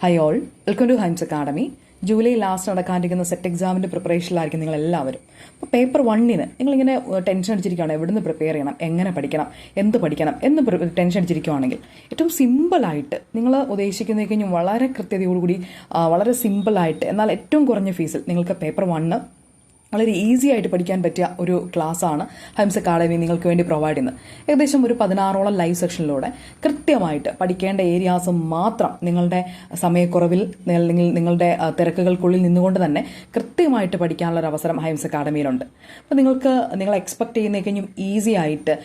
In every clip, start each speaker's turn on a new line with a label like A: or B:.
A: Hi all, welcome to Hymes academy. July last നടക്കാനിരിക്കുന്ന set എക്സാമിൻ്റെ പ്രിപ്പറേഷനിലായിരിക്കും നിങ്ങളെല്ലാവരും. അപ്പോൾ പേപ്പർ 1 നിങ്ങളിങ്ങനെ ടെൻഷൻ അടിച്ചിരിക്കുകയാണ്, എവിടുന്ന് പ്രിപ്പയർ ചെയ്യണം, എങ്ങനെ പഠിക്കണം, എന്ത് പഠിക്കണം എന്ന് ടെൻഷൻ അടിച്ചിരിക്കുകയാണെങ്കിൽ ഏറ്റവും സിമ്പിളായിട്ട് നിങ്ങൾ ഉദ്ദേശിക്കുന്നതിന് വളരെ കൃത്യതയോടുകൂടി വളരെ സിമ്പിളായിട്ട് എന്നാൽ ഏറ്റവും കുറഞ്ഞ ഫീസിൽ നിങ്ങൾക്ക് പേപ്പർ 1 വളരെ ഈസി ആയിട്ട് പഠിക്കാൻ പറ്റിയ ഒരു ക്ലാസ്സാണ് ഹൈംസ് അക്കാഡമി നിങ്ങൾക്ക് വേണ്ടി പ്രൊവൈഡ് ചെയ്യുന്നത്. ഏകദേശം ഒരു 16ഓളം ലൈവ് സെക്ഷനിലൂടെ കൃത്യമായിട്ട് പഠിക്കേണ്ട ഏരിയാസ് മാത്രം നിങ്ങളുടെ സമയക്കുറവിൽ അല്ലെങ്കിൽ നിങ്ങളുടെ തിരക്കുകൾക്കുള്ളിൽ നിന്നുകൊണ്ട് തന്നെ കൃത്യമായിട്ട് പഠിക്കാനുള്ള ഒരു അവസരം ഹൈംസ് അക്കാഡമിയിലുണ്ട്. അപ്പോൾ നിങ്ങൾ എക്സ്പെക്ട് ചെയ്യുന്നതിനും ഈസി ആയിട്ട്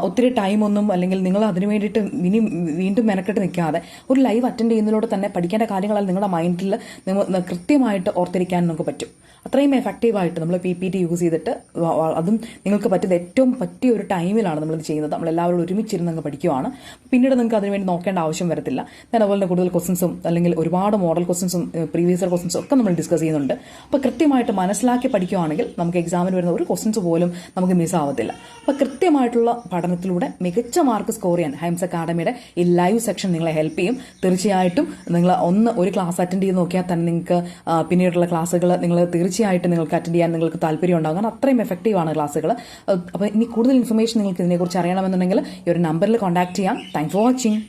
A: ഒത്തിരി ടൈമൊന്നും അല്ലെങ്കിൽ നിങ്ങൾ അതിനു വേണ്ടിയിട്ട് വീണ്ടും മെനക്കെട്ട് നിൽക്കാതെ ഒരു ലൈവ് അറ്റൻഡ് ചെയ്യുന്നതിലൂടെ തന്നെ പഠിക്കേണ്ട കാര്യങ്ങളെല്ലാം നിങ്ങളുടെ മൈൻഡിൽ കൃത്യമായിട്ട് ഓർത്തിരിക്കാൻ നമുക്ക് പറ്റും. അത്രയും എഫക്റ്റീവായിട്ട് നമ്മൾ PPT യൂസ് ചെയ്തിട്ട് അതും നിങ്ങൾക്ക് ഏറ്റവും പറ്റിയ ഒരു ടൈമിലാണ് നമ്മളിത് ചെയ്യുന്നത്. നമ്മളെല്ലാവരും ഒരുമിച്ചിരുന്ന് അങ്ങ് പഠിക്കുവാണ്. പിന്നീട് നിങ്ങൾക്ക് അതിനുവേണ്ടി നോക്കേണ്ട ആവശ്യം വരത്തില്ല. ഞാൻ അതുപോലെ തന്നെ കൂടുതൽ ക്വസ്റ്റൻസും അല്ലെങ്കിൽ ഒരുപാട് മോഡൽ ക്വസ്റ്റൻസും പ്രീവിയസ് ക്വസ്റ്റൻസും ഒക്കെ നമ്മൾ ഡിസ്കസ് ചെയ്യുന്നുണ്ട്. അപ്പോൾ കൃത്യമായിട്ട് മനസ്സിലാക്കി പഠിക്കുകയാണെങ്കിൽ നമുക്ക് എക്സാമിന് വരുന്ന ഒരു ക്വസ്റ്റൻസ് പോലും നമുക്ക് മിസ്സാവത്തില്ല. അപ്പോൾ കൃത്യമായിട്ടുള്ള പഠനത്തിലൂടെ മികച്ച മാർക്ക് സ്കോർ ചെയ്യാൻ ഹൈംസ് അക്കാഡമിയുടെ ഈ ലൈവ് സെക്ഷൻ നിങ്ങളെ ഹെൽപ്പ് ചെയ്യും. തീർച്ചയായിട്ടും നിങ്ങൾ ഒരു ക്ലാസ് അറ്റൻഡ് ചെയ്ത് നോക്കിയാൽ തന്നെ നിങ്ങൾക്ക് പിന്നീടുള്ള ക്ലാസ്സുകൾ തീർച്ചയായിട്ടും നിങ്ങൾക്ക് അറ്റൻഡ് ചെയ്യാൻ നിങ്ങൾക്ക് താല്പര്യം ഉണ്ടാകും. കാരണം അത്രയും എഫക്റ്റീവാണ് ക്ലാസ്സുകൾ. അപ്പോൾ ഇനി കൂടുതൽ ഇൻഫർമേഷൻ നിങ്ങൾക്ക് ഇതിനെക്കുറിച്ച് അറിയണമെന്നുണ്ടെങ്കിൽ ഈ ഒരു നമ്പറിൽ കോൺടാക്ട് ചെയ്യാം. Thanks for watching.